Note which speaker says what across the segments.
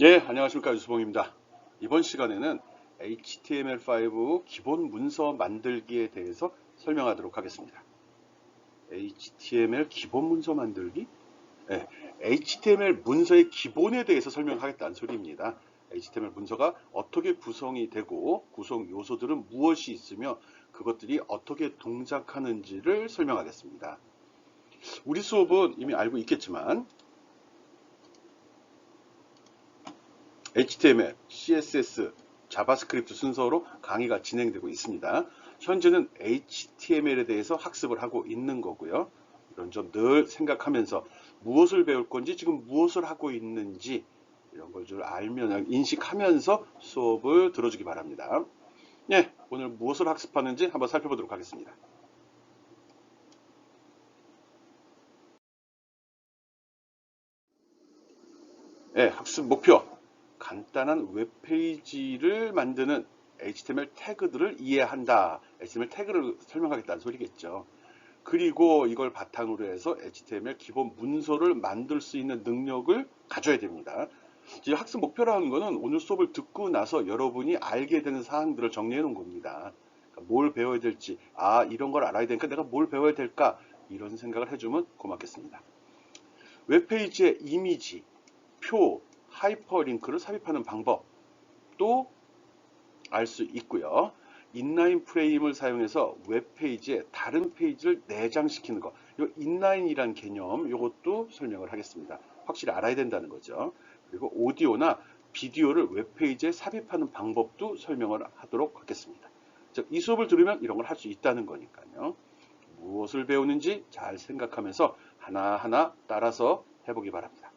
Speaker 1: 예, 안녕하십니까. 유수봉입니다. 이번 시간에는 HTML5 기본 문서 만들기에 대해서 설명하도록 하겠습니다. HTML 기본 문서 만들기? 예, HTML 문서의 기본에 대해서 설명하겠다는 소리입니다. HTML 문서가 어떻게 구성이 되고 구성 요소들은 무엇이 있으며 그것들이 어떻게 동작하는지를 설명하겠습니다. 우리 수업은 이미 알고 있겠지만 HTML, CSS, 자바스크립트 순서로 강의가 진행되고 있습니다. 현재는 HTML에 대해서 학습을 하고 있는 거고요. 이런 점 늘 생각하면서 무엇을 배울 건지 지금 무엇을 하고 있는지 이런 걸 줄 알면 인식하면서 수업을 들어주기 바랍니다. 네, 오늘 무엇을 학습하는지 한번 살펴보도록 하겠습니다. 네, 학습 목표. 간단한 웹페이지를 만드는 HTML 태그들을 이해한다. HTML 태그를 설명하겠다는 소리겠죠. 그리고 이걸 바탕으로 해서 HTML 기본 문서를 만들 수 있는 능력을 가져야 됩니다. 이제 학습 목표라는 거는 오늘 수업을 듣고 나서 여러분이 알게 되는 사항들을 정리해 놓은 겁니다. 그러니까 뭘 배워야 될지, 이런 걸 알아야 되니까 내가 뭘 배워야 될까? 이런 생각을 해주면 고맙겠습니다. 웹페이지의 이미지, 표, 하이퍼링크를 삽입하는 방법도 알 수 있고요. 인라인 프레임을 사용해서 웹페이지에 다른 페이지를 내장시키는 거. 이 인라인이란 개념, 이것도 설명을 하겠습니다. 확실히 알아야 된다는 거죠. 그리고 오디오나 비디오를 웹페이지에 삽입하는 방법도 설명을 하도록 하겠습니다. 즉, 이 수업을 들으면 이런 걸 할 수 있다는 거니까요. 무엇을 배우는지 잘 생각하면서 하나하나 따라서 해보기 바랍니다.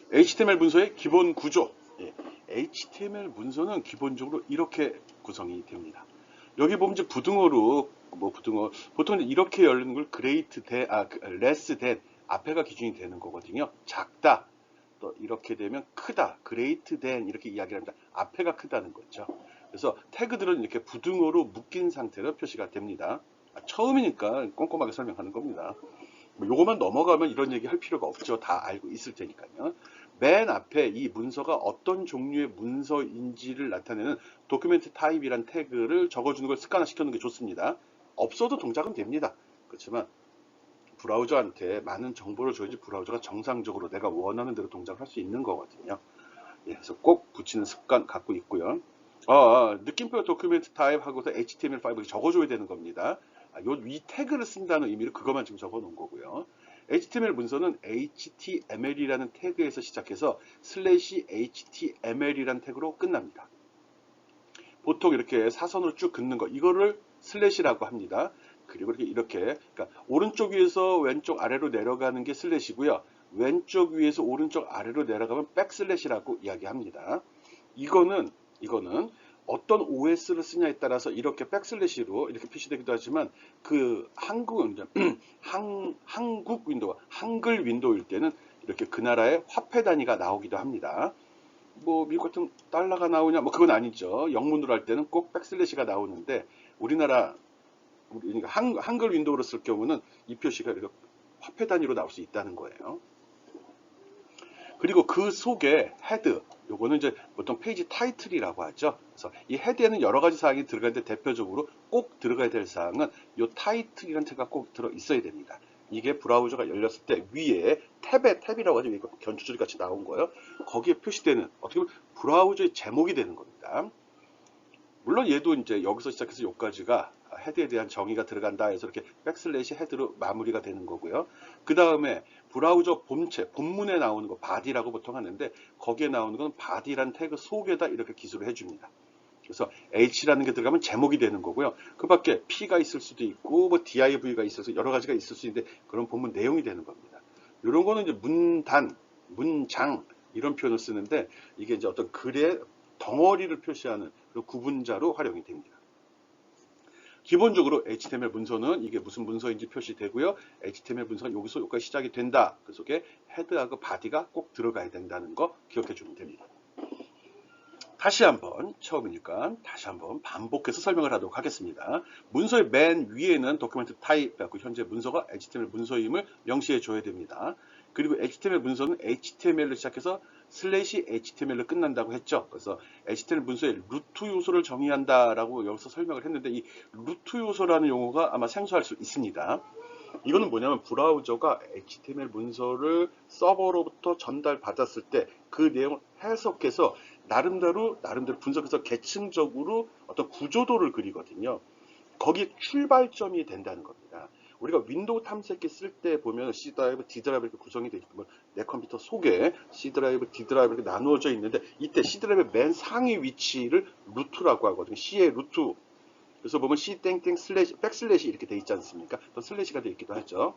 Speaker 1: HTML 문서의 기본 구조. HTML 문서는 기본적으로 이렇게 구성이 됩니다. 여기 보면 이제 부등호로 부등호 보통 이렇게 열리는 걸 great than, less than 앞에가 기준이 되는 거거든요. 작다. 또 이렇게 되면 크다. great than 이렇게 이야기를 합니다. 앞에가 크다는 거죠. 그래서 태그들은 이렇게 부등호로 묶인 상태로 표시가 됩니다. 처음이니까 꼼꼼하게 설명하는 겁니다. 요거만 넘어가면 이런 얘기 할 필요가 없죠. 다 알고 있을 테니까요. 맨 앞에 이 문서가 어떤 종류의 문서인지를 나타내는 도큐멘트 타입이란 태그를 적어주는 걸 습관화 시켜놓는 게 좋습니다. 없어도 동작은 됩니다. 그렇지만 브라우저한테 많은 정보를 줘야지 브라우저가 정상적으로 내가 원하는 대로 동작을 할 수 있는 거거든요. 그래서 꼭 붙이는 습관 갖고 있고요. 느낌표 도큐멘트 타입 하고서 HTML5 적어줘야 되는 겁니다. 이 태그를 쓴다는 의미로 그것만 지금 적어 놓은 거고요. HTML 문서는 HTML이라는 태그에서 시작해서 /HTML이라는 태그로 끝납니다. 보통 이렇게 사선으로 쭉 긋는 거, 이거를 슬래시라고 합니다. 그리고 이렇게 그러니까 오른쪽 위에서 왼쪽 아래로 내려가는 게 슬래시고요. 왼쪽 위에서 오른쪽 아래로 내려가면 백슬래시라고 이야기합니다. 이거는 어떤 OS를 쓰냐에 따라서 이렇게 백슬래시로 이렇게 표시되기도 하지만 그 한국 윈도우, 한글 윈도우일 때는 이렇게 그 나라의 화폐 단위가 나오기도 합니다. 미국 같은 달러가 나오냐? 그건 아니죠. 영문으로 할 때는 꼭 백슬래시가 나오는데 우리나라 그러니까 한글 윈도우로 쓸 경우는 이 표시가 이렇게 화폐 단위로 나올 수 있다는 거예요. 그리고 그 속에 헤드, 요거는 이제 보통 페이지 타이틀이라고 하죠. 그래서 이 헤드에는 여러 가지 사항이 들어가는데 대표적으로 꼭 들어가야 될 사항은 이 타이틀이라는 태그가 꼭 들어 있어야 됩니다. 이게 브라우저가 열렸을 때 위에 탭이라고 하죠. 이거 견주줄이 같이 나온 거예요. 거기에 표시되는 어떻게 보면 브라우저의 제목이 되는 겁니다. 물론 얘도 이제 여기서 시작해서 여기까지가 헤드에 대한 정의가 들어간다 해서 이렇게 백슬래시 헤드로 마무리가 되는 거고요. 그 다음에 브라우저 본체, 본문에 나오는 거 바디라고 보통 하는데 거기에 나오는 건 바디란 태그 속에다 이렇게 기술을 해줍니다. 그래서 H라는 게 들어가면 제목이 되는 거고요. 그 밖에 P가 있을 수도 있고 DIV가 있어서 여러 가지가 있을 수 있는데 그런 본문 내용이 되는 겁니다. 이런 거는 이제 문단, 문장 이런 표현을 쓰는데 이게 이제 어떤 글의 덩어리를 표시하는 구분자로 활용이 됩니다. 기본적으로 HTML 문서는 이게 무슨 문서인지 표시되고요. HTML 문서가 여기서 여기까지 시작이 된다. 그 속에 헤드하고 바디가 꼭 들어가야 된다는 거 기억해 주면 됩니다. 다시 한번 처음이니까 다시 한번 반복해서 설명을 하도록 하겠습니다. 문서의 맨 위에는 도큐멘트 타입, 현재 문서가 HTML 문서임을 명시해 줘야 됩니다. 그리고 HTML 문서는 HTML로 시작해서 슬래시 HTML로 끝난다고 했죠. 그래서 HTML 문서의 루트 요소를 정의한다라고 여기서 설명을 했는데 이 루트 요소라는 용어가 아마 생소할 수 있습니다. 이거는 뭐냐면 브라우저가 HTML 문서를 서버로부터 전달받았을 때 그 내용을 해석해서 나름대로 분석해서 계층적으로 어떤 구조도를 그리거든요. 거기에 출발점이 된다는 겁니다. 우리가 윈도우 탐색기 쓸 때 보면 C 드라이브, D 드라이브 이렇게 구성이 되어 있고 내 컴퓨터 속에 C 드라이브, D 드라이브 이렇게 나누어져 있는데 이때 C 드라이브의 맨 상위 위치를 루트라고 하거든요. C의 루트. 그래서 보면 C 땡땡 슬래시 백슬래시 이렇게 돼 있지 않습니까? 또 슬래시가 돼 있기도 하죠.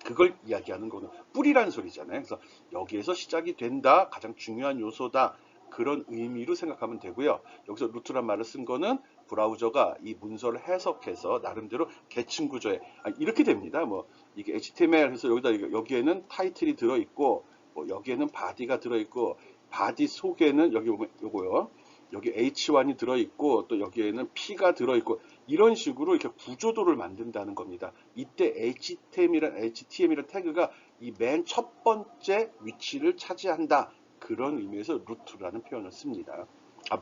Speaker 1: 그걸 이야기하는 거는 뿌리라는 소리잖아요. 그래서 여기에서 시작이 된다, 가장 중요한 요소다, 그런 의미로 생각하면 되고요. 여기서 루트란 말을 쓴 거는 브라우저가 이 문서를 해석해서 나름대로 계층 구조에 이렇게 됩니다. 뭐 이게 HTML 해서 여기에는 타이틀이 들어 있고 뭐 여기에는 바디가 들어 있고 바디 속에는 여기 보면 요거요. 여기 H1이 들어 있고 또 여기에는 P가 들어 있고 이런 식으로 이렇게 구조도를 만든다는 겁니다. 이때 HTML이란 태그가 이 맨 첫 번째 위치를 차지한다. 그런 의미에서 루트라는 표현을 씁니다.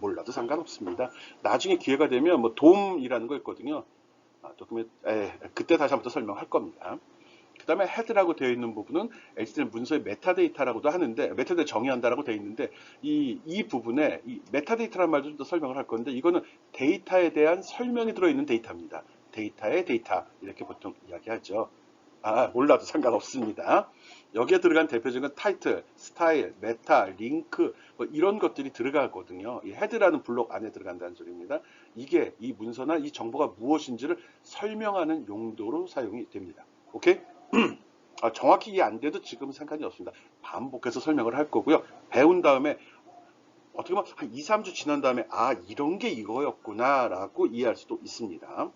Speaker 1: 몰라도 상관없습니다. 나중에 기회가 되면 뭐 돔이라는 거 있거든요. 그때 다시 한번 더 설명할 겁니다. 그 다음에 헤드라고 되어 있는 부분은 HTML 문서의 메타데이터라고도 하는데 메타데이터 정의한다라고 되어 있는데 이 부분에 이 메타데이터라는 말도 좀 더 설명을 할 건데 이거는 데이터에 대한 설명이 들어있는 데이터입니다. 데이터의 데이터 이렇게 보통 이야기하죠. 몰라도 상관없습니다. 여기에 들어간 대표적인 타이틀, 스타일, 메타, 링크 뭐 이런 것들이 들어가거든요. 이 헤드라는 블록 안에 들어간다는 소리입니다. 이게 이 문서나 이 정보가 무엇인지를 설명하는 용도로 사용이 됩니다. 오케이? 정확히 이해 안 돼도 지금 상관이 없습니다. 반복해서 설명을 할 거고요. 배운 다음에 어떻게 보면 한 2, 3주 지난 다음에 이런 게 이거였구나 라고 이해할 수도 있습니다.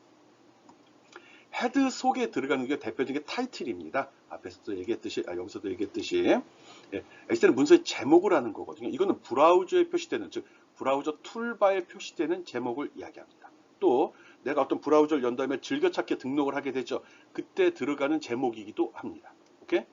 Speaker 1: 헤드 속에 들어가는 게 대표적인 타이틀입니다. 앞에서도 얘기했듯이, 여기서도 얘기했듯이, HTML 문서의 제목을 하는 거거든요. 이거는 브라우저에 표시되는, 즉, 브라우저 툴바에 표시되는 제목을 이야기합니다. 또, 내가 어떤 브라우저를 연 다음에 즐겨찾기에 등록을 하게 되죠. 그때 들어가는 제목이기도 합니다. 오케이?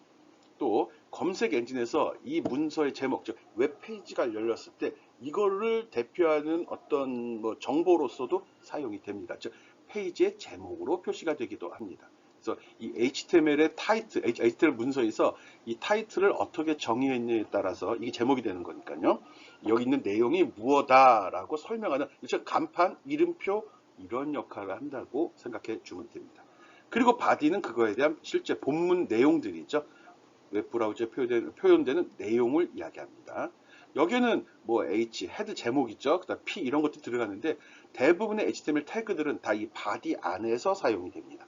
Speaker 1: 또, 검색 엔진에서 이 문서의 제목, 즉, 웹페이지가 열렸을 때 이거를 대표하는 어떤 뭐 정보로서도 사용이 됩니다. 즉, 페이지의 제목으로 표시가 되기도 합니다. 그래서 이 HTML의 타이틀, HTML 문서에서 이 타이틀을 어떻게 정의했느냐에 따라서 이게 제목이 되는 거니까요. 여기 있는 내용이 무엇다라고 설명하는 즉 간판, 이름표 이런 역할을 한다고 생각해 주면 됩니다. 그리고 바디는 그거에 대한 실제 본문 내용들이죠. 웹브라우저에 표현되는 내용을 이야기합니다. 여기에는 뭐 H, 헤드 제목 있죠. 그다음 P 이런 것도 들어가는데 대부분의 HTML 태그들은 다 이 바디 안에서 사용이 됩니다.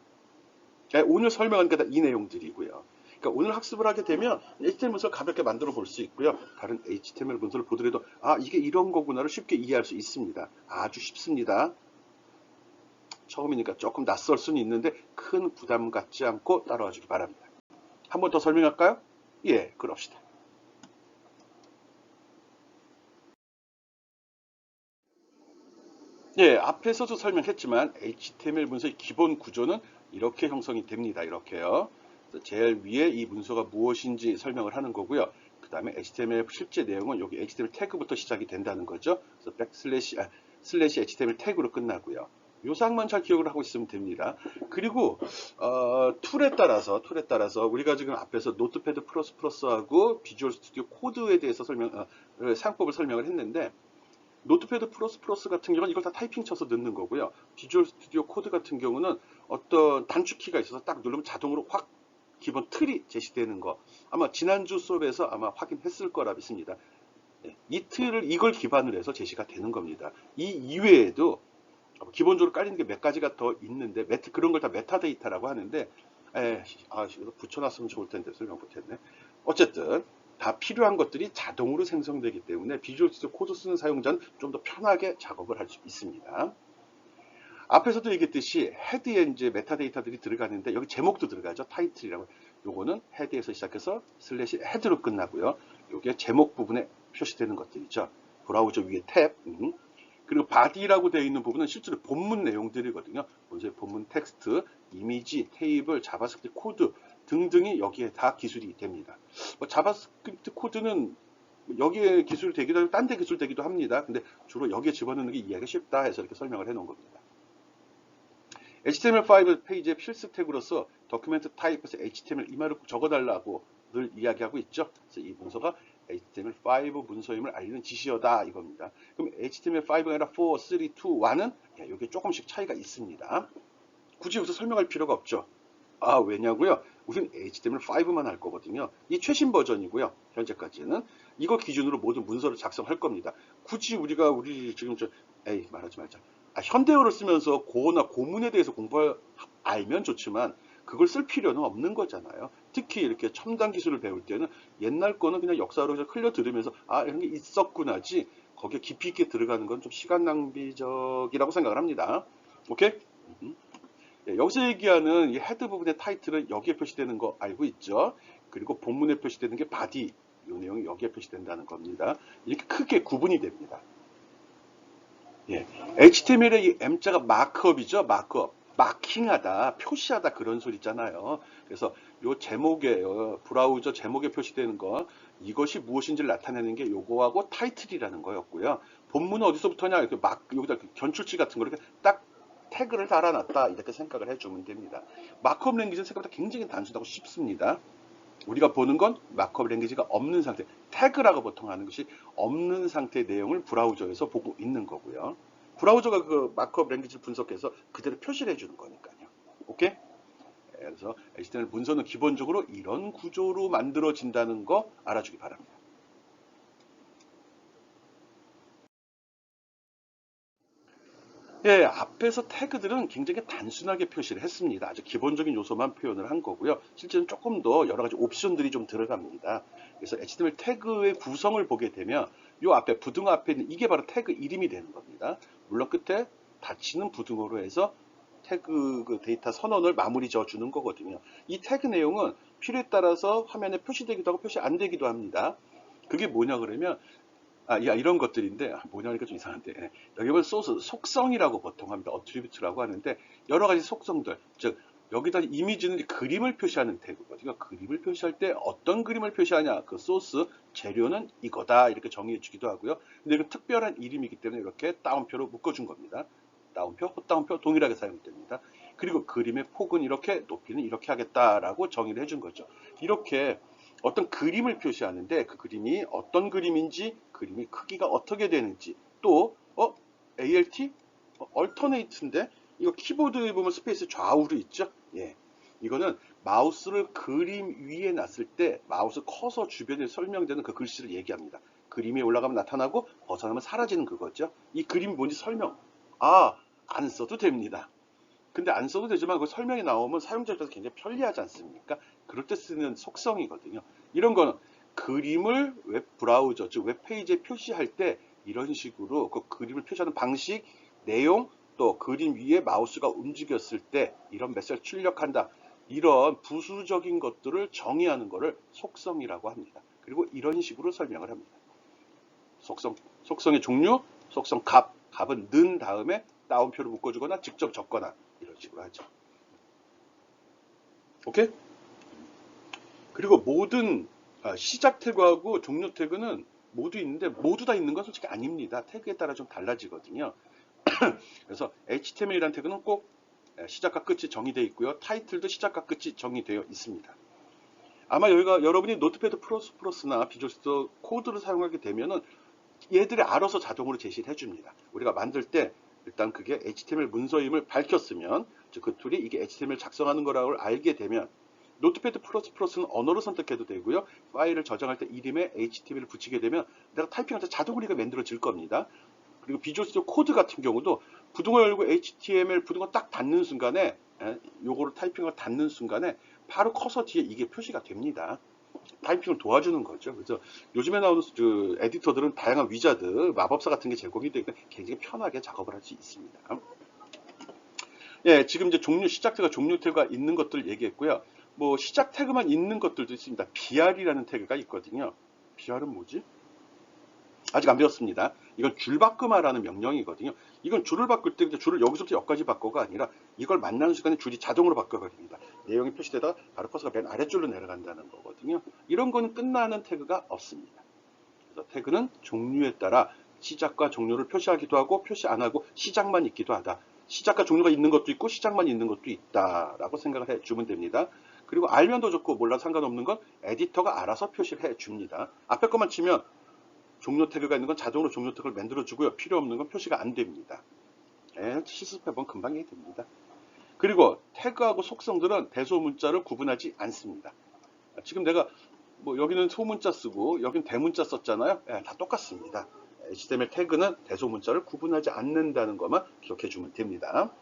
Speaker 1: 오늘 설명한 게 다 이 내용들이고요. 그러니까 오늘 학습을 하게 되면 HTML 문서를 가볍게 만들어 볼 수 있고요. 다른 HTML 문서를 보더라도 이게 이런 거구나를 쉽게 이해할 수 있습니다. 아주 쉽습니다. 처음이니까 조금 낯설 수는 있는데 큰 부담 갖지 않고 따라와 주기 바랍니다. 한 번 더 설명할까요? 예, 그럽시다. 예, 앞에서도 설명했지만 HTML 문서의 기본 구조는 이렇게 형성이 됩니다. 이렇게요. 제일 위에 이 문서가 무엇인지 설명을 하는 거고요. 그 다음에 HTML 실제 내용은 여기 HTML 태그부터 시작이 된다는 거죠. 그래서 슬래시 HTML 태그로 끝나고요. 요상만 잘 기억을 하고 있으면 됩니다. 그리고 툴에 따라서 우리가 지금 앞에서 노트패드 플러스하고 비주얼 스튜디오 코드에 대해서 사용법을 설명을 했는데 노트패드 플러스 같은 경우는 이걸 다 타이핑 쳐서 넣는 거고요. 비주얼 스튜디오 코드 같은 경우는 어떤 단축키가 있어서 딱 누르면 자동으로 확 기본 틀이 제시되는 거. 아마 지난주 수업에서 아마 확인했을 거라 믿습니다. 이 틀을 이걸 기반으로 해서 제시가 되는 겁니다. 이 이외에도 기본적으로 깔리는 게 몇 가지가 더 있는데 그런 걸 다 메타데이터라고 하는데 이거 붙여놨으면 좋을 텐데 설명 못했네. 어쨌든 다 필요한 것들이 자동으로 생성되기 때문에 비주얼 스튜디오 코드 쓰는 사용자는 좀 더 편하게 작업을 할 수 있습니다. 앞에서도 얘기했듯이 헤드에 이제 메타데이터들이 들어가는데 여기 제목도 들어가죠. 타이틀이라고. 요거는 헤드에서 시작해서 슬래시 헤드로 끝나고요. 요게 제목 부분에 표시되는 것들이죠. 브라우저 위에 탭. 그리고 body라고 되어 있는 부분은 실제로 본문 내용들이거든요. 먼저 본문 텍스트, 이미지, 테이블, 자바스크립트 코드 등등이 여기에 다 기술이 됩니다. 뭐 자바스크립트 코드는 여기에 기술이 되기도 하고 딴 데 기술 되기도 합니다. 근데 주로 여기에 집어넣는 게 이해하기 쉽다 해서 이렇게 설명을 해 놓은 겁니다. HTML5 페이지의 필수 태그로서 도큐멘트 타입에서 HTML 이마를 적어달라고 늘 이야기하고 있죠. 그래서 이 문서가 HTML5 문서임을 알리는 지시어다 이겁니다. 그럼 HTML5가 아니라 4, 3, 2, 1은 이게 조금씩 차이가 있습니다. 굳이 여기서 설명할 필요가 없죠. 아, 왜냐고요? 우린 HTML5만 할 거거든요. 이 최신 버전이고요. 현재까지는 이거 기준으로 모든 문서를 작성할 겁니다. 굳이 우리 지금 말하지 말자. 현대어를 쓰면서 고어나 고문에 대해서 알면 좋지만 그걸 쓸 필요는 없는 거잖아요. 특히 이렇게 첨단 기술을 배울 때는 옛날 거는 그냥 역사로 흘려 들으면서 이런 게 있었구나지 거기에 깊이 있게 들어가는 건 좀 시간 낭비적이라고 생각을 합니다. 오케이? 여기서 얘기하는 이 헤드 부분의 타이틀은 여기에 표시되는 거 알고 있죠? 그리고 본문에 표시되는 게 바디, 이 내용이 여기에 표시된다는 겁니다. 이렇게 크게 구분이 됩니다. HTML의 이 M자가 마크업이죠. 마크업. 마킹하다, 표시하다 그런 소리 있잖아요. 그래서 요 제목에 브라우저 제목에 표시되는 거 이것이 무엇인지를 나타내는 게 요거하고 타이틀이라는 거였고요. 본문은 어디서부터냐 이렇게 여기다 견출치 같은 거 이렇게 딱 태그를 달아놨다 이렇게 생각을 해주면 됩니다. 마크업 랭귀지는 생각보다 굉장히 단순하고 쉽습니다. 우리가 보는 건 마크업 랭귀지가 없는 상태, 태그라고 보통 하는 것이 없는 상태의 내용을 브라우저에서 보고 있는 거고요. 브라우저가 그 마크업 랭귀지를 분석해서 그대로 표시를 해주는 거니까요. 오케이? 그래서 HTML 문서는 기본적으로 이런 구조로 만들어진다는 거 알아주기 바랍니다. 앞에서 태그들은 굉장히 단순하게 표시를 했습니다. 아주 기본적인 요소만 표현을 한 거고요. 실제는 조금 더 여러 가지 옵션들이 좀 들어갑니다. 그래서 HTML 태그의 구성을 보게 되면 요 앞에 부등호 앞에 있는 이게 바로 태그 이름이 되는 겁니다. 물론 끝에 닫히는 부등호로 해서 태그 그 데이터 선언을 마무리 지어주는 거거든요. 이 태그 내용은 필요에 따라서 화면에 표시되기도 하고 표시 안 되기도 합니다. 그게 뭐냐 그러면 이런 것들인데, 뭐냐니까 좀 이상한데, 여기 보면 소스, 속성이라고 보통 합니다. 어트리뷰트라고 하는데, 여러 가지 속성들, 즉, 여기다 이미지는 그림을 표시하는 태그거든요. 그림을 표시할 때 어떤 그림을 표시하냐, 그 소스, 재료는 이거다, 이렇게 정의해 주기도 하고요. 근데 이건 특별한 이름이기 때문에 이렇게 따옴표로 묶어준 겁니다. 따옴표, 헛따옴표 동일하게 사용됩니다. 그리고 그림의 폭은 이렇게, 높이는 이렇게 하겠다라고 정의를 해준 거죠. 이렇게 어떤 그림을 표시하는데 그 그림이 어떤 그림인지 그림의 크기가 어떻게 되는지 또 ALT? 얼터네이트인데 이거 키보드에 보면 스페이스 좌우로 있죠? 이거는 마우스를 그림 위에 놨을 때 마우스 커서 주변에 설명되는 그 글씨를 얘기합니다. 그림이 올라가면 나타나고 벗어나면 사라지는 그거죠. 이 그림이 뭔지 설명. 안 써도 됩니다. 근데 안 써도 되지만 그 설명이 나오면 사용자 입장에서 굉장히 편리하지 않습니까? 그럴 때 쓰는 속성이거든요. 이런 거는 그림을 웹 브라우저, 즉 웹페이지에 표시할 때 이런 식으로 그 그림을 표시하는 방식, 내용, 또 그림 위에 마우스가 움직였을 때 이런 메시지를 출력한다. 이런 부수적인 것들을 정의하는 것을 속성이라고 합니다. 그리고 이런 식으로 설명을 합니다. 속성의 종류, 속성 값은 는 다음에 따옴표를 묶어주거나 직접 적거나 이런 식으로 하죠. 오케이? 그리고 모든 시작 태그하고 종료 태그는 모두 있는데 모두 다 있는 건 솔직히 아닙니다. 태그에 따라 좀 달라지거든요. 그래서 HTML이라는 태그는 꼭 시작과 끝이 정의되어 있고요. 타이틀도 시작과 끝이 정의되어 있습니다. 아마 여러분이 노트패드 플러스나 비주얼 스튜디오 코드를 사용하게 되면은 얘들이 알아서 자동으로 제시를 해줍니다. 우리가 만들 때 일단 그게 HTML 문서임을 밝혔으면 즉 그 툴이 이게 HTML 작성하는 거라고 알게 되면 노트패드 플러스는 언어를 선택해도 되고요. 파일을 저장할 때 이름에 HTML을 붙이게 되면 내가 타이핑할 때 자동으로 이게 만들어질 겁니다. 그리고 비주얼 스튜디오 코드 같은 경우도 부등호 열고 HTML 부등호 딱 닫는 순간에 요거를 타이핑을 닫는 순간에 바로 커서 뒤에 이게 표시가 됩니다. 타이핑을 도와주는 거죠. 그래서 요즘에 나오는 그 에디터들은 다양한 위자드, 마법사 같은 게 제공이 되니까 굉장히 편하게 작업을 할 수 있습니다. 지금 이제 시작 태그가 종료 태그가 있는 것들 얘기했고요. 뭐 시작 태그만 있는 것들도 있습니다. BR이라는 태그가 있거든요. BR은 뭐지? 아직 안 배웠습니다. 이건 줄바꾸마라는 명령이거든요. 이건 줄을 바꿀 때 줄을 여기서부터 여기까지 바꿔가 아니라 이걸 만나는 순간에 줄이 자동으로 바꿔버립니다. 내용이 표시되다가 바로 커서가 맨 아래줄로 내려간다는 거거든요. 이런 거는 끝나는 태그가 없습니다. 그래서 태그는 종류에 따라 시작과 종료를 표시하기도 하고 표시 안 하고 시작만 있기도 하다. 시작과 종료가 있는 것도 있고 시작만 있는 것도 있다라고 생각을 해주면 됩니다. 그리고 알면 더 좋고 몰라도 상관없는 건 에디터가 알아서 표시를 해줍니다. 앞에 것만 치면 종료 태그가 있는 건 자동으로 종료 태그를 만들어주고요. 필요 없는 건 표시가 안 됩니다. 실습해보면 금방 이해됩니다. 그리고 태그하고 속성들은 대소문자를 구분하지 않습니다. 지금 내가 뭐 여기는 소문자 쓰고 여기는 대문자 썼잖아요. 다 똑같습니다. HTML 태그는 대소문자를 구분하지 않는다는 것만 기억해 주면 됩니다.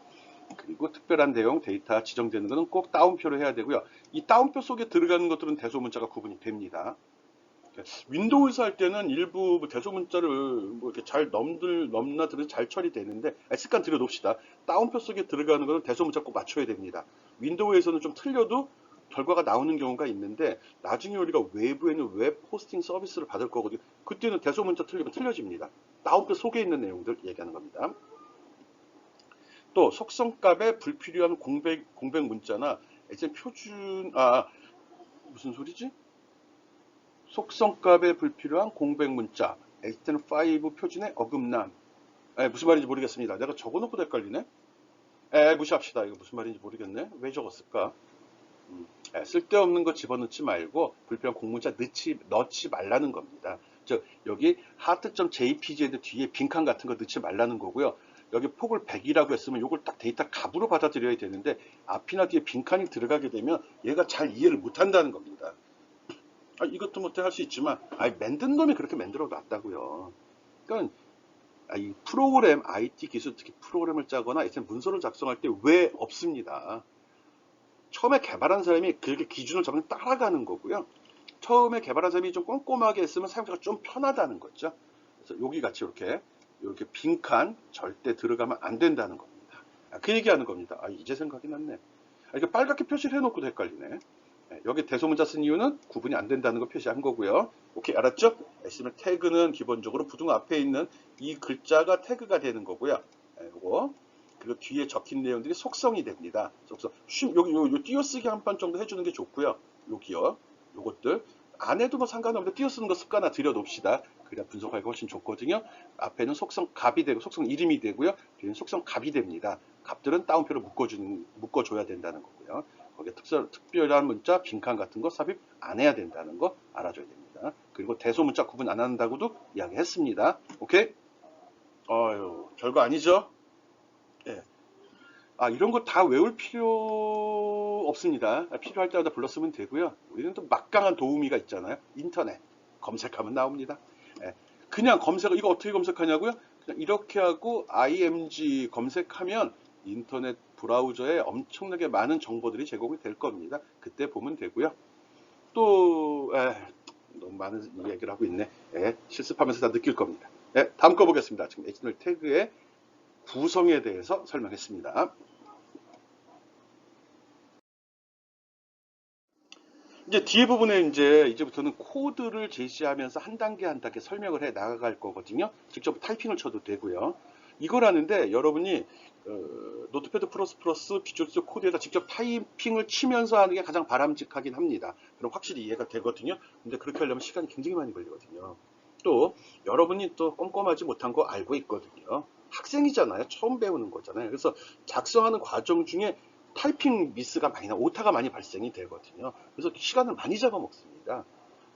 Speaker 1: 그리고 특별한 내용, 데이터 지정되는 것은 꼭 따옴표로 해야 되고요. 이 따옴표 속에 들어가는 것들은 대소문자가 구분이 됩니다. 윈도우에서 할 때는 일부 대소문자를 뭐 이렇게 잘 넘나들어서 잘 처리되는데 습관 들여놓읍시다. 따옴표 속에 들어가는 것은 대소문자 꼭 맞춰야 됩니다. 윈도우에서는 좀 틀려도 결과가 나오는 경우가 있는데 나중에 우리가 외부에는 웹 호스팅 서비스를 받을 거거든요. 그때는 대소문자 틀리면 틀려집니다. 따옴표 속에 있는 내용들 얘기하는 겁니다. 또 속성값에 불필요한 공백 문자나 표준 무슨 소리지? 속성값에 불필요한 공백 문자 HTML5 표준의 어긋남. 무슨 말인지 모르겠습니다. 내가 적어놓고도 헷갈리네. 무시합시다. 이거 무슨 말인지 모르겠네. 왜 적었을까? 쓸데없는 거 집어넣지 말고 불필요한 공문자 넣지 말라는 겁니다. 즉 여기 heart.jpg 뒤에 빈칸 같은 거 넣지 말라는 거고요. 여기 폭을 100이라고 했으면 이걸 딱 데이터 값으로 받아들여야 되는데 앞이나 뒤에 빈칸이 들어가게 되면 얘가 잘 이해를 못한다는 겁니다. 이것도 못해 할 수 있지만 만든 놈이 그렇게 만들어 놨다고요. 그러니까 이 프로그램 IT 기술 특히 프로그램을 짜거나 문서를 작성할 때 왜 없습니다. 처음에 개발한 사람이 그렇게 기준을 잡으면 따라가는 거고요. 처음에 개발한 사람이 좀 꼼꼼하게 했으면 사용자가 좀 편하다는 거죠. 그래서 여기 같이 이렇게 빈칸 절대 들어가면 안 된다는 겁니다. 그 얘기하는 겁니다. 이제 생각이 났네. 이렇게 빨갛게 표시를 해놓고도 헷갈리네. 여기 대소문자 쓴 이유는 구분이 안 된다는 거 표시한 거고요. 오케이, 알았죠? HTML 태그는 기본적으로 부등 앞에 있는 이 글자가 태그가 되는 거고요. 요거. 그리고 뒤에 적힌 내용들이 속성이 됩니다. 속성. 요 띄어쓰기 한 번 정도 해주는 게 좋고요. 여기요. 요것들. 안 해도 뭐 상관없는데 띄어쓰는 거 습관화 들여놓읍시다. 그래야 분석하기가 훨씬 좋거든요. 앞에는 속성 값이 되고 속성 이름이 되고요. 뒤에는 속성 값이 됩니다. 값들은 따옴표로 묶어줘야 된다는 거고요. 거기에 특별한 문자, 빈칸 같은 거 삽입 안 해야 된다는 거 알아줘야 됩니다. 그리고 대소문자 구분 안 한다고도 이야기했습니다. 오케이? 별거 아니죠? 예. 이런 거 다 외울 필요 없습니다. 필요할 때마다 불렀으면 되고요. 우리는 또 막강한 도우미가 있잖아요. 인터넷 검색하면 나옵니다. 예. 그냥 이거 어떻게 검색하냐고요? 그냥 이렇게 하고 img 검색하면 인터넷 브라우저에 엄청나게 많은 정보들이 제공이 될 겁니다. 그때 보면 되고요. 또 너무 많은 얘기를 하고 있네. 실습하면서 다 느낄 겁니다. 다음 거 보겠습니다. 지금 HTML 태그의 구성에 대해서 설명했습니다. 이제 뒤에 부분에 이제부터는 코드를 제시하면서 한 단계 한 단계 설명을 해 나갈 거거든요. 직접 타이핑을 쳐도 되고요. 이걸 하는데 여러분이 노트패드++ 비주얼 스튜디오 코드에다 직접 타이핑을 치면서 하는 게 가장 바람직하긴 합니다. 그럼 확실히 이해가 되거든요. 근데 그렇게 하려면 시간이 굉장히 많이 걸리거든요. 또 여러분이 또 꼼꼼하지 못한 거 알고 있거든요. 학생이잖아요. 처음 배우는 거잖아요. 그래서 작성하는 과정 중에 타이핑 미스가 많이 오타가 많이 발생이 되거든요. 그래서 시간을 많이 잡아먹습니다.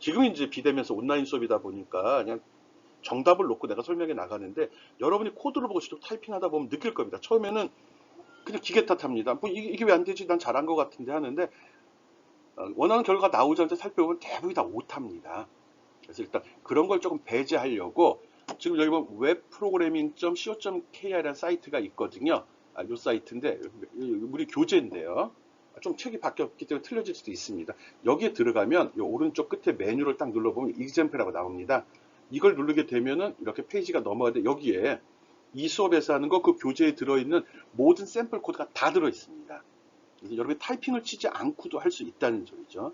Speaker 1: 지금 이제 비대면서 온라인 수업이다 보니까 그냥 정답을 놓고 내가 설명해 나가는데 여러분이 코드를 보고 직접 타이핑하다 보면 느낄 겁니다. 처음에는 그냥 기계 탓합니다. 뭐 이게 왜 안 되지? 난 잘한 것 같은데 하는데 원하는 결과가 나오자마자 살펴보면 대부분이 다 오타입니다. 그래서 일단 그런 걸 조금 배제하려고 지금 여기 보면 webprogramming.co.kr이라는 사이트가 있거든요. 이 사이트인데 우리 교재인데요. 좀 책이 바뀌었기 때문에 틀려질 수도 있습니다. 여기에 들어가면 이 오른쪽 끝에 메뉴를 딱 눌러보면 example이라고 나옵니다. 이걸 누르게 되면은 이렇게 페이지가 넘어가는데 여기에 이 수업에서 하는 거 그 교재에 들어있는 모든 샘플 코드가 다 들어있습니다. 그래서 여러분이 타이핑을 치지 않고도 할 수 있다는 소리죠.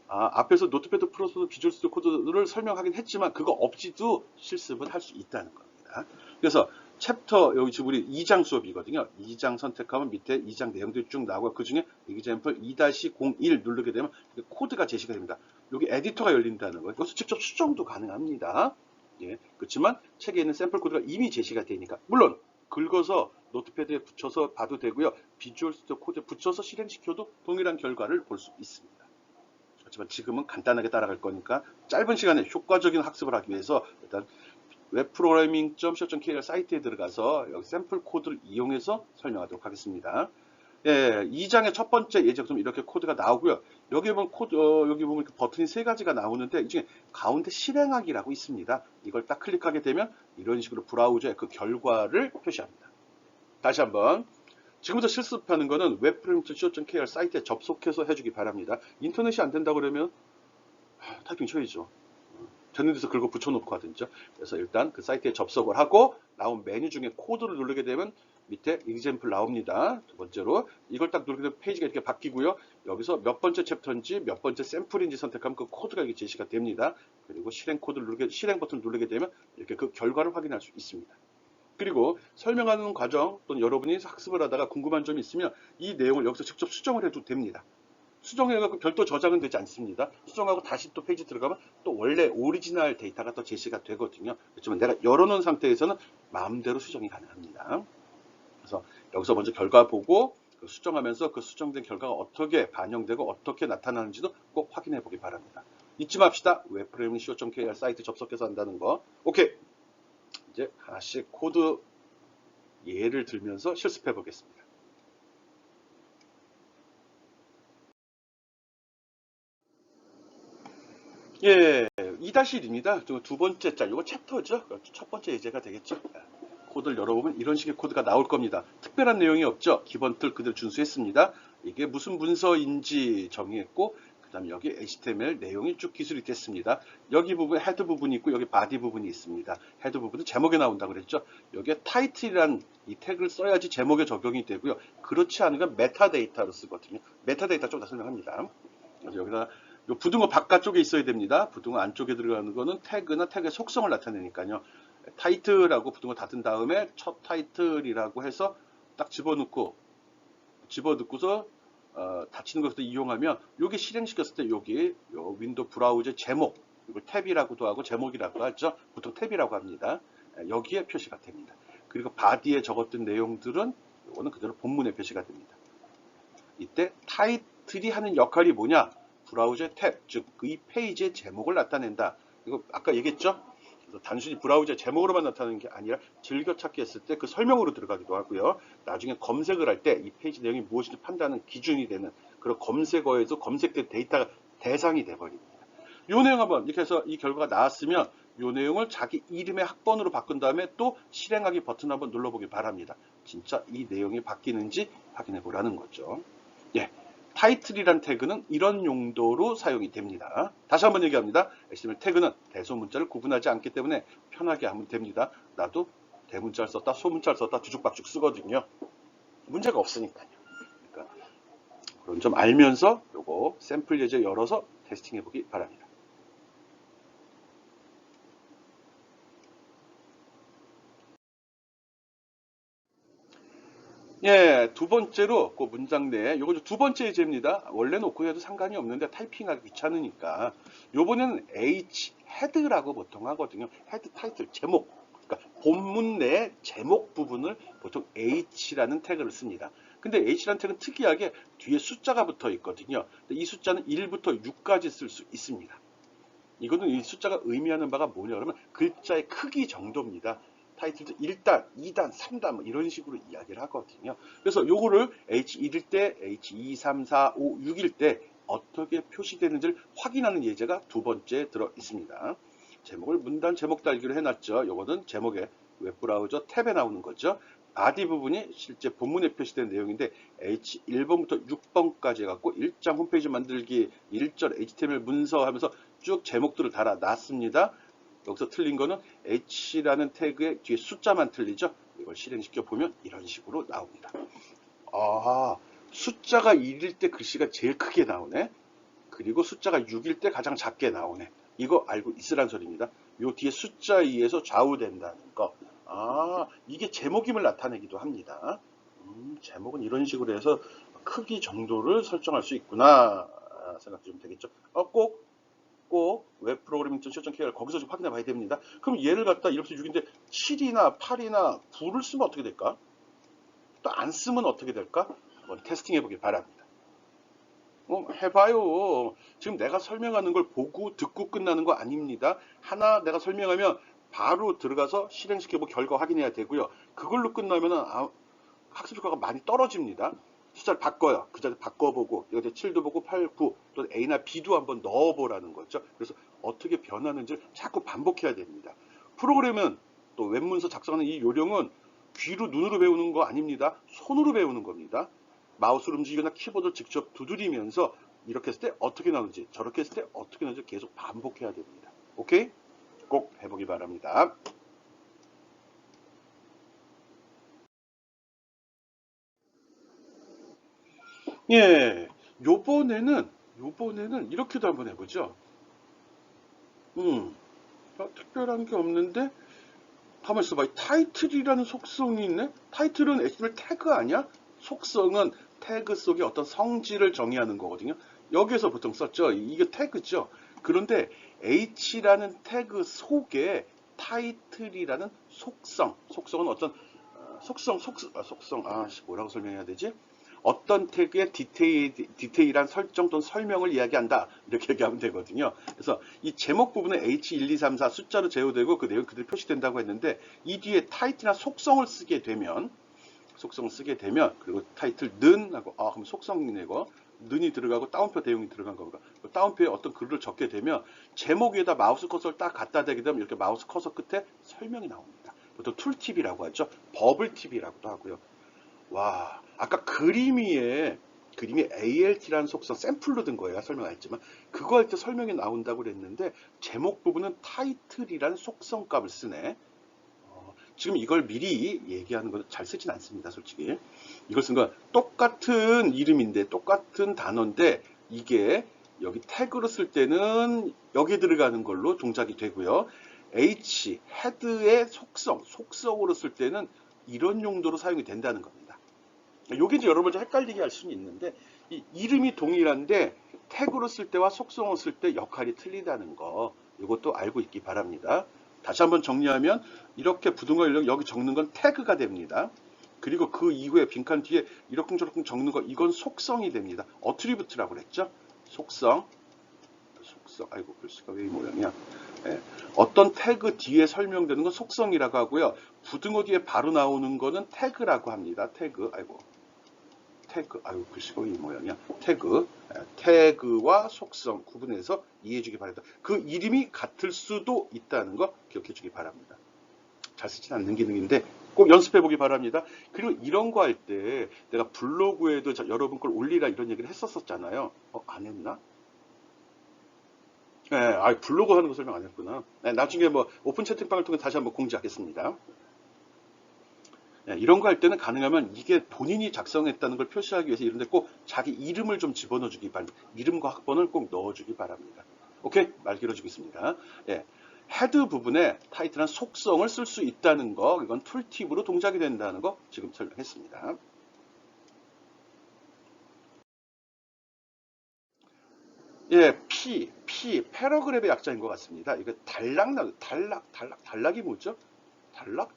Speaker 1: 앞에서 노트패드 플러스 비주얼 스튜디오 코드를 설명하긴 했지만 그거 없이도 실습은 할 수 있다는 겁니다. 그래서 챕터 여기 지금 우리 2장 수업이거든요. 2장 선택하면 밑에 2장 내용들이 쭉 나오고 그 중에 example 2-01 누르게 되면 코드가 제시가 됩니다. 여기 에디터가 열린다는 거예요. 여기서 직접 수정도 가능합니다. 예, 그렇지만 책에 있는 샘플 코드가 이미 제시가 되니까 물론 긁어서 노트패드에 붙여서 봐도 되고요. 비주얼 스튜디오 코드에 붙여서 실행시켜도 동일한 결과를 볼 수 있습니다. 하지만 지금은 간단하게 따라갈 거니까 짧은 시간에 효과적인 학습을 하기 위해서 일단 웹프로그래밍.co.kr 사이트에 들어가서 여기 샘플 코드를 이용해서 설명하도록 하겠습니다. 예, 2장의 첫 번째 예제가 이렇게 코드가 나오고요. 여기 보면 여기 보면 버튼이 세 가지가 나오는데 이 중에 가운데 실행하기라고 있습니다. 이걸 딱 클릭하게 되면 이런 식으로 브라우저에 그 결과를 표시합니다. 다시 한번. 지금부터 실습하는 거는 웹프로그래밍.co.kr 사이트에 접속해서 해주기 바랍니다. 인터넷이 안 된다 그러면 타이핑 쳐야죠. 되는 데서 긁어 붙여놓고 하든죠. 그래서 일단 그 사이트에 접속을 하고 나온 메뉴 중에 코드를 누르게 되면 밑에 example 나옵니다. 두 번째로 이걸 딱 누르게 되면 페이지가 이렇게 바뀌고요. 여기서 몇 번째 챕터인지 몇 번째 샘플인지 선택하면 그 코드가 이렇게 제시가 됩니다. 그리고 실행 버튼을 누르게 되면 이렇게 그 결과를 확인할 수 있습니다. 그리고 설명하는 과정 또는 여러분이 학습을 하다가 궁금한 점이 있으면 이 내용을 여기서 직접 수정을 해도 됩니다. 수정해갖고 별도 저장은 되지 않습니다. 수정하고 다시 또 페이지 들어가면 또 원래 오리지널 데이터가 또 제시가 되거든요. 그렇지만 내가 열어놓은 상태에서는 마음대로 수정이 가능합니다. 그래서 여기서 먼저 결과 보고 수정하면서 그 수정된 결과가 어떻게 반영되고 어떻게 나타나는지도 꼭 확인해 보기 바랍니다. 잊지 맙시다. 웹프로그래밍.co.kr 사이트 접속해서 한다는 거. 오케이. 이제 하나씩 코드 예를 들면서 실습해 보겠습니다. 예, 2-1입니다. 두 번째 짤, 이거 챕터죠. 첫 번째 예제가 되겠죠. 코드를 열어보면 이런 식의 코드가 나올 겁니다. 특별한 내용이 없죠. 기본 틀 그대로 준수했습니다. 이게 무슨 문서인지 정의했고 그 다음에 여기 HTML 내용이 쭉 기술이 됐습니다. 여기 부분 헤드 부분이 있고 여기 바디 부분이 있습니다. 헤드 부분은 제목에 나온다고 그랬죠. 여기에 타이틀이란 이 태그를 써야지 제목에 적용이 되고요. 그렇지 않으면 메타데이터로 쓰거든요. 메타데이터 좀 더 설명합니다. 그래서 여기다 요 부등호 바깥쪽에 있어야 됩니다. 부등호 안쪽에 들어가는 거는 태그나 태그의 속성을 나타내니까요. 타이틀하고 부등호 닫은 다음에 첫 타이틀이라고 해서 딱 집어넣고서 닫히는 것을 이용하면 여기 실행시켰을 때 여기 요 윈도우 브라우저 제목 이걸 탭이라고도 하고 제목이라고 하죠. 보통 탭이라고 합니다. 여기에 표시가 됩니다. 그리고 바디에 적었던 내용들은 이거는 그대로 본문에 표시가 됩니다. 이때 타이틀이 하는 역할이 뭐냐? 브라우저의 탭, 즉 이 페이지의 제목을 나타낸다. 이거 아까 얘기했죠? 그래서 단순히 브라우저의 제목으로만 나타나는 게 아니라 즐겨찾기 했을 때 그 설명으로 들어가기도 하고요. 나중에 검색을 할 때 이 페이지 내용이 무엇인지 판단하는 기준이 되는 그런 검색어에서 검색된 데이터가 대상이 돼버립니다. 이 내용 한번 이렇게 해서 이 결과가 나왔으면 이 내용을 자기 이름의 학번으로 바꾼 다음에 또 실행하기 버튼 한번 눌러보기 바랍니다. 진짜 이 내용이 바뀌는지 확인해 보라는 거죠. 예. 타이틀이란 태그는 이런 용도로 사용이 됩니다. 다시 한번 얘기합니다. HTML 태그는 대소문자를 구분하지 않기 때문에 편하게 하면 됩니다. 나도 대문자를 썼다, 소문자를 썼다 뒤죽박죽 쓰거든요. 문제가 없으니까요. 그러니까 그런 점 알면서 요거 샘플 예제 열어서 테스팅해 보기 바랍니다. 예, 두 번째로 그 문장 내에 요거 두 번째 예제입니다. 원래 놓고 해도 상관이 없는데 타이핑하기 귀찮으니까 요번에는 H 헤드라고 보통 하거든요. 헤드 타이틀 제목. 그러니까 본문 내 제목 부분을 보통 H라는 태그를 씁니다. 근데 H라는 태그는 특이하게 뒤에 숫자가 붙어 있거든요. 이 숫자는 1부터 6까지 쓸 수 있습니다. 이거는 이 숫자가 의미하는 바가 뭐냐 그러면 글자의 크기 정도입니다. 타이틀도 1단, 2단, 3단 뭐 이런 식으로 이야기를 하거든요. 그래서 요거를 H1일 때, H2, 3, 4, 5, 6일 때 어떻게 표시되는지를 확인하는 예제가 두 번째 들어 있습니다. 제목을 문단 제목 달기로 해놨죠. 요거는 제목에 웹브라우저 탭에 나오는 거죠. 바디 부분이 실제 본문에 표시된 내용인데 H1번부터 6번까지 해갖고 1장 홈페이지 만들기 1절 HTML 문서 하면서 쭉 제목들을 달아놨습니다. 여기서 틀린 거는 H라는 태그의 뒤에 숫자만 틀리죠. 이걸 실행시켜 보면 이런 식으로 나옵니다. 숫자가 1일 때 글씨가 제일 크게 나오네. 그리고 숫자가 6일 때 가장 작게 나오네. 이거 알고 있으란 소리입니다. 요 뒤에 숫자에 의해서 좌우된다는 거. 아, 이게 제목임을 나타내기도 합니다. 제목은 이런 식으로 해서 크기 정도를 설정할 수 있구나 생각 좀 되겠죠. 꼭 웹 프로그래밍 실전 KR 거기서 좀 확인해 봐야 됩니다. 그럼 얘를 갖다 이렇게 6인데 7이나 8이나 9를 쓰면 어떻게 될까? 또 안 쓰면 어떻게 될까? 한번 테스팅해 보길 바랍니다. 해봐요. 지금 내가 설명하는 걸 보고 듣고 끝나는 거 아닙니다. 하나 내가 설명하면 바로 들어가서 실행시켜보고 결과 확인해야 되고요. 그걸로 끝나면 학습 효과가 많이 떨어집니다. 숫자를 바꿔요. 그 자리 바꿔보고 여기 7도 보고 8, 9 또 A나 B도 한번 넣어보라는 거죠. 그래서 어떻게 변하는지를 자꾸 반복해야 됩니다. 프로그램은 또 웹문서 작성하는 이 요령은 귀로 눈으로 배우는 거 아닙니다. 손으로 배우는 겁니다. 마우스를 움직이거나 키보드를 직접 두드리면서 이렇게 했을 때 어떻게 나오는지 저렇게 했을 때 어떻게 나오는지 계속 반복해야 됩니다. 오케이? 꼭 해보기 바랍니다. 예, 요번에는 이렇게도 한번 해보죠. 특별한 게 없는데, 가만 있어봐. 타이틀이라는 속성이 있네? 타이틀은 HTML 태그 아니야? 속성은 태그 속에 어떤 성질을 정의하는 거거든요. 여기에서 보통 썼죠. 이게 태그죠. 그런데 H라는 태그 속에 타이틀이라는 속성은 어떤 뭐라고 설명해야 되지? 어떤 태그의 디테일한 설정 또는 설명을 이야기한다. 이렇게 얘기하면 되거든요. 그래서 이 제목 부분에 H1, 2, 3, 4 숫자로 제어되고 그 내용 그대로 표시된다고 했는데 이 뒤에 타이틀이나 속성을 쓰게 되면 그리고 타이틀 는 하고 그럼 속성이네고 는이 들어가고 따옴표 대용이 들어간 거가 따옴표에 어떤 글을 적게 되면 제목 위에다 마우스 커서를 딱 갖다 대게 되면 이렇게 마우스 커서 끝에 설명이 나옵니다. 보통 툴팁이라고 하죠. 버블팁이라고도 하고요. 와, 아까 그림 위에 ALT라는 속성 샘플로 든 거예요. 설명 안 했지만 그거 할 때 설명이 나온다고 그랬는데 제목 부분은 타이틀이라는 속성 값을 쓰네. 지금 이걸 미리 얘기하는 건 잘 쓰진 않습니다. 솔직히 이걸 쓴 건 똑같은 이름인데 똑같은 단어인데 이게 여기 태그로 쓸 때는 여기 들어가는 걸로 동작이 되고요. 헤드의 속성으로 쓸 때는 이런 용도로 사용이 된다는 겁니다. 요게 이제 여러분 좀 헷갈리게 할 수는 있는데 이 이름이 동일한데 태그로 쓸 때와 속성으로 쓸 때 역할이 틀리다는 거 이것도 알고 있기 바랍니다. 다시 한번 정리하면 이렇게 부등호 여기 적는 건 태그가 됩니다. 그리고 그 이후에 빈칸 뒤에 이러쿵저러쿵 적는 거 이건 속성이 됩니다. 어트리뷰트라고 그랬죠? 속성 아이고 글씨가 왜 이 모양이야. 예. 어떤 태그 뒤에 설명되는 건 속성이라고 하고요. 부등호 뒤에 바로 나오는 거는 태그라고 합니다. 태그 아이고 글씨가 왜 이 모양이야. 태그와 속성 구분해서 이해해 주기 바랍니다. 그 이름이 같을 수도 있다는 거 기억해 주기 바랍니다. 잘 쓰진 않는 기능인데 꼭 연습해 보기 바랍니다. 그리고 이런 거 할 때 내가 블로그에도 여러분 걸 올리라 이런 얘기를 했었잖아요. 안 했나? 네, 블로그 하는 거 설명 안 했구나. 네, 나중에 뭐 오픈 채팅방을 통해 다시 한번 공지하겠습니다. 네, 이런 거 할 때는 가능하면 이게 본인이 작성했다는 걸 표시하기 위해서 이런데 꼭 자기 이름을 좀 집어넣어 주기 바랍니다. 이름과 학번을 꼭 넣어 주기 바랍니다. 오케이? 말 길어지고 있습니다. 예. 헤드 부분에 타이틀한 속성을 쓸 수 있다는 거, 이건 툴팁으로 동작이 된다는 거 지금 설명했습니다. 예, 패러그랩의 약자인 것 같습니다. 이거 단락이 뭐죠? 단락?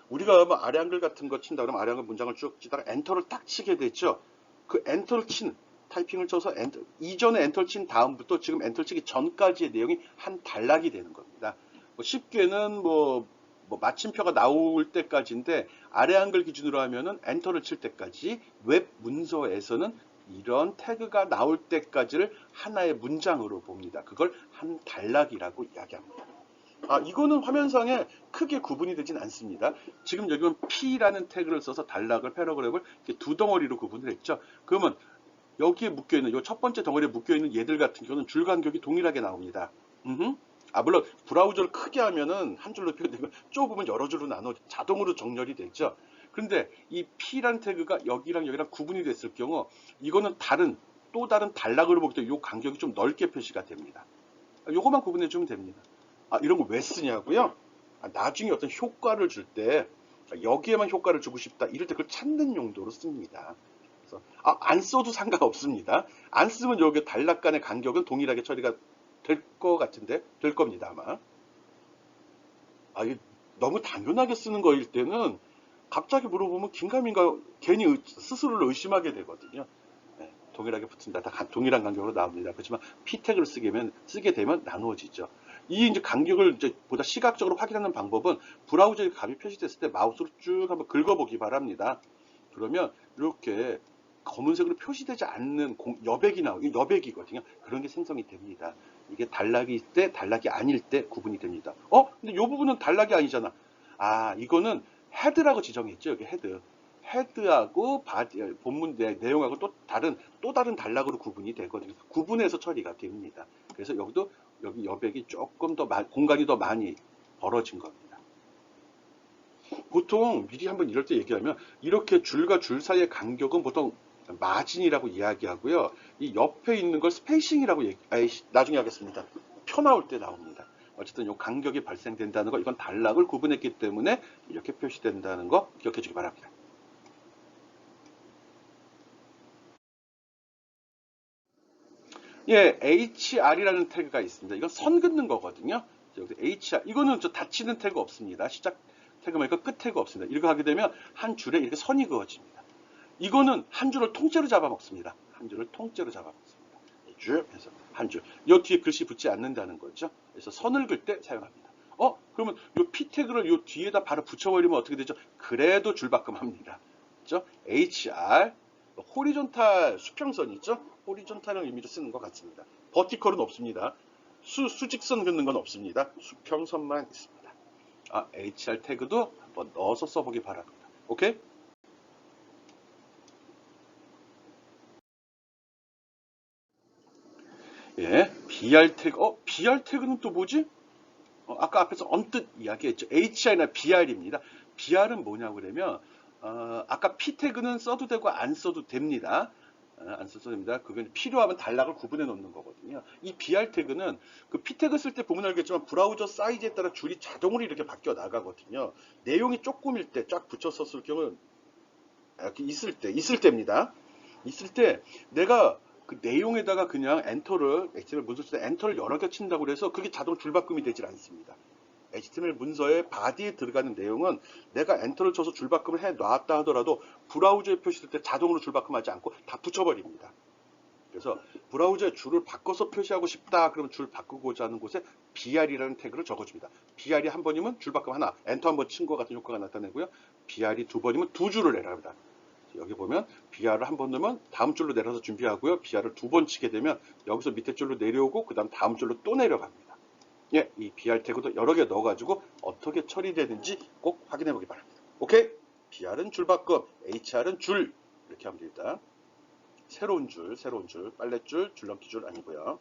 Speaker 1: 우리가 뭐 아래 한글 같은 거 친다 그러면 아래 한글 문장을 쭉 치다가 엔터를 딱 치게 되죠. 그 엔터를 친 타이핑을 쳐서 이전에 엔터를 친 다음부터 지금 엔터를 치기 전까지의 내용이 한 단락이 되는 겁니다. 쉽게는 뭐 마침표가 나올 때까지인데 아래 한글 기준으로 하면은 엔터를 칠 때까지 웹 문서에서는 이런 태그가 나올 때까지를 하나의 문장으로 봅니다. 그걸 한 단락이라고 이야기합니다. 이거는 화면상에 크게 구분이 되진 않습니다. 지금 여기는 P라는 태그를 써서 단락을 패러그랩을 이렇게 두 덩어리로 구분을 했죠. 그러면 여기에 묶여있는 이 첫 번째 덩어리에 묶여있는 얘들 같은 경우는 줄 간격이 동일하게 나옵니다. 물론 브라우저를 크게 하면은 한 줄로 표현되고 좁으면 여러 줄로 나눠 자동으로 정렬이 되죠. 그런데 이 P라는 태그가 여기랑 구분이 됐을 경우 이거는 다른 또 다른 단락으로 보기 때문에 이 간격이 좀 넓게 표시가 됩니다. 요것만 구분해 주면 됩니다. 이런 거 왜 쓰냐고요? 나중에 어떤 효과를 줄 때 여기에만 효과를 주고 싶다 이럴 때 그걸 찾는 용도로 씁니다. 그래서 안 써도 상관없습니다. 안 쓰면 여기 단락 간의 간격은 동일하게 처리가 될 것 같은데 될 겁니다 아마. 이게 너무 당연하게 쓰는 거일 때는 갑자기 물어보면 긴가민가 괜히 스스로를 의심하게 되거든요. 네, 동일하게 붙은다. 다 동일한 간격으로 나옵니다. 그렇지만 P택을 쓰게 되면 나누어지죠. 이 이제 간격을 이제 보다 시각적으로 확인하는 방법은 브라우저에 값이 표시됐을 때 마우스로 쭉 한번 긁어보기 바랍니다. 그러면 이렇게 검은색으로 표시되지 않는 여백이 나오고 여백이거든요. 그런 게 생성이 됩니다. 이게 단락일 때, 단락이 아닐 때 구분이 됩니다. 근데 이 부분은 단락이 아니잖아. 이거는 헤드라고 지정했죠. 여기 헤드. 헤드하고 본문 내용하고 또 다른 단락으로 구분이 되거든요. 구분해서 처리가 됩니다. 그래서 여기도 여기 여백이 조금 더 공간이 더 많이 벌어진 겁니다. 보통 미리 한번 이럴 때 얘기하면 이렇게 줄과 줄 사이의 간격은 보통 마진이라고 이야기하고요. 이 옆에 있는 걸 스페이싱이라고 나중에 하겠습니다. 표 나올 때 나옵니다. 어쨌든 이 간격이 발생된다는 거, 이건 단락을 구분했기 때문에 이렇게 표시된다는 거 기억해 주기 바랍니다. 예, HR이라는 태그가 있습니다. 이건 선 긋는 거거든요. 여기서 HR, 이거는 닫히는 태그 없습니다. 시작 태그 말고 끝 태그 없습니다. 이렇게 하게 되면 한 줄에 이렇게 선이 그어집니다. 이거는 한 줄을 통째로 잡아먹습니다. 한 줄을 통째로 잡아먹습니다. 쭉 해서 한 줄. 이 뒤에 글씨 붙지 않는다는 거죠. 그래서 선을 긋을 때 사용합니다. 그러면 이 P 태그를 이 뒤에다 바로 붙여버리면 어떻게 되죠? 그래도 줄바꿈합니다. 그렇죠? HR, 호리존탈 수평선 있죠? 호리존탈을 의미로 쓰는 것 같습니다. 버티컬은 없습니다. 수직선 긋는 건 없습니다. 수평선만 있습니다. HR 태그도 한번 넣어서 써보기 바랍니다. 오케이? 예, BR 태그. BR 태그는 또 뭐지? 아까 앞에서 언뜻 이야기했죠. HR이나 BR입니다. BR은 뭐냐고 그러면, 아까 P 태그는 써도 되고 안 써도 됩니다. 안 써도 됩니다. 그건 필요하면 단락을 구분해 놓는 거거든요. 이 BR 태그는 그 P 태그 쓸 때 보면 알겠지만 브라우저 사이즈에 따라 줄이 자동으로 이렇게 바뀌어 나가거든요. 내용이 조금일 때 쫙 붙여 썼을 경우는 이렇게 있을 때입니다. 있을 때 내가 그 내용에다가 그냥 HTML 문서 쓸 때 엔터를 여러 개 친다고 해서 그게 자동 줄바꿈이 되질 않습니다. HTML 문서의 바디에 들어가는 내용은 내가 엔터를 쳐서 줄바꿈을 해 놨다 하더라도 브라우저에 표시될 때 자동으로 줄바꿈하지 않고 다 붙여버립니다. 그래서 브라우저에 줄을 바꿔서 표시하고 싶다 그러면 줄 바꾸고자 하는 곳에 BR이라는 태그를 적어줍니다. BR이 한 번이면 줄바꿈 하나, 엔터 한 번 친 것 같은 효과가 나타내고요. BR이 두 번이면 두 줄을 내라 합니다. 여기 보면 BR을 한 번 넣으면 다음 줄로 내려서 준비하고요. BR을 두 번 치게 되면 여기서 밑에 줄로 내려오고 그 다음 줄로 또 내려갑니다. 예, 이 BR 태그도 여러 개 넣어가지고 어떻게 처리되는지 꼭 확인해 보기 바랍니다. 오케이? BR은 줄바꿈, HR은 줄 이렇게 하면 됩니다. 새로운 줄, 빨랫줄, 줄넘기줄 아니고요.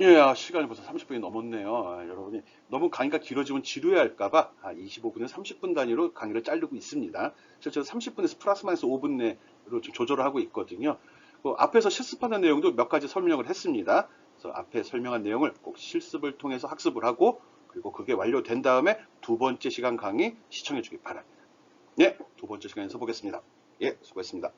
Speaker 1: 예, 시간이 벌써 30분이 넘었네요. 여러분이 너무 강의가 길어지면 지루해할까봐 25분에 30분 단위로 강의를 자르고 있습니다. 실제로 30분에서 플러스 마이너스 5분 내로 좀 조절을 하고 있거든요. 앞에서 실습하는 내용도 몇 가지 설명을 했습니다. 그래서 앞에 설명한 내용을 꼭 실습을 통해서 학습을 하고 그리고 그게 완료된 다음에 두 번째 시간 강의 시청해 주기 바랍니다. 네, 두 번째 시간에서 보겠습니다. 예, 수고했습니다.